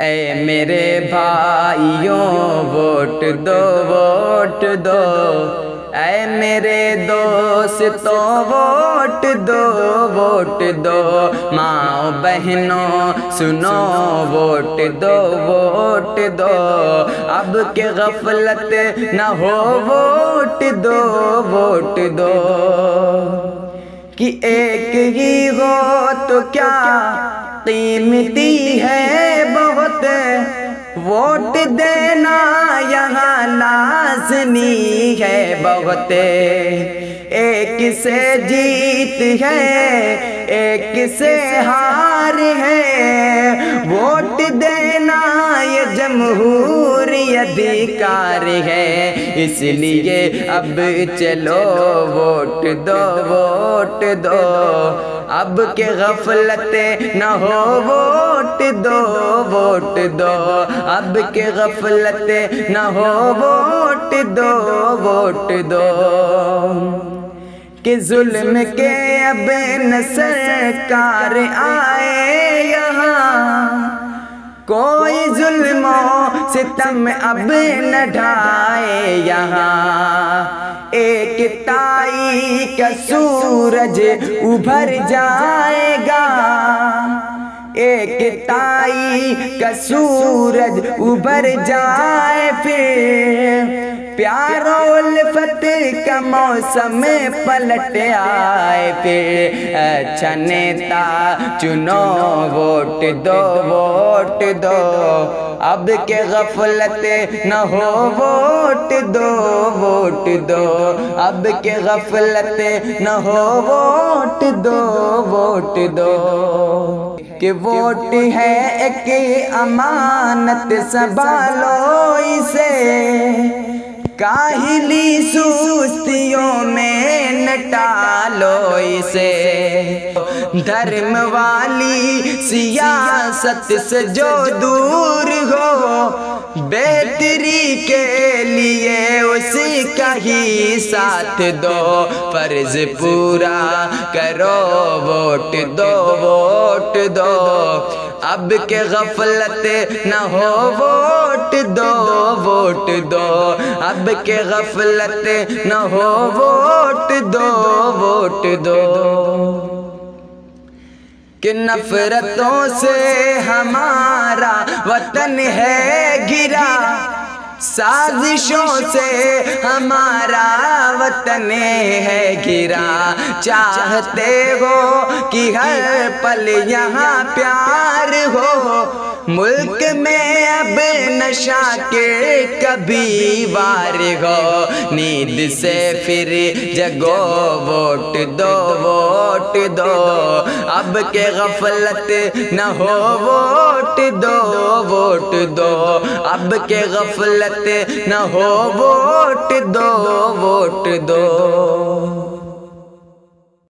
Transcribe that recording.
اے میرے بھائیوں ووٹ دو ووٹ دو، اے میرے دوستوں ووٹ دو ووٹ دو، ماں بہنوں سنو ووٹ دو ووٹ دو، اب کہ غفلت نہ ہو ووٹ دو ووٹ دو، کہ ایک ہی ہو تو کیا قیمتی ہے بہت، ووٹ دینا یہاں لازمی ہے بہت، ایک سے جیت ہے ایک سے ہار ہے، ووٹ دینا یہ جمہوری ادھیکار ہے، اس لیے اب چلو ووٹ دو ووٹ دو، اب کہ غفلت نہ ہو ووٹ دو ووٹ دو، اب کہ غفلت نہ ہو ووٹ دو ووٹ دو، کہ ظلم کے اب نہ سرکار آئے یہاں، کوئی ظلم و ستم اب نہ ڈھائے یہاں، ایک تائی کا سورج ابھر جائے گا، ایک تائی کا سورج ابھر جائے، پھر پیار و الفت کا موسم پلٹ آئے، پھر اچھا نیتا چنو ووٹ دو ووٹ دو، اب کہ غفلت نہ ہو ووٹ دو ووٹ دو، اب کہ غفلت نہ ہو ووٹ دو ووٹ دو، کہ ووٹ ہے ایک امانت سنبھالو اسے، کاہلی سستیوں میں نہ ٹالو اسے، دھرم والی سیاست سے جو دور ہو، بہتری کے لیے اسی کا ہی ساتھ دو، فرض پورا کرو ووٹ دو ووٹ دو، اب کہ غفلت نہ ہو ووٹ دو ووٹ دو، اب کہ غفلت نہ ہو ووٹ دو ووٹ دو، کہ نفرتوں سے ہمارا وطن ہے گھرا، سازشوں سے ہمارا وطن ہے گھرا، چاہتے ہو کہ ہر پل یہاں پیار ہو، ملک میں اب نشہ کے کبھی وار ہو، نیند سے پھر جگو ووٹ دو ووٹ دو، اب کہ غفلت نہ ہو ووٹ دو ووٹ دو، اب کہ غفلت نہ ہو ووٹ دو ووٹ دو۔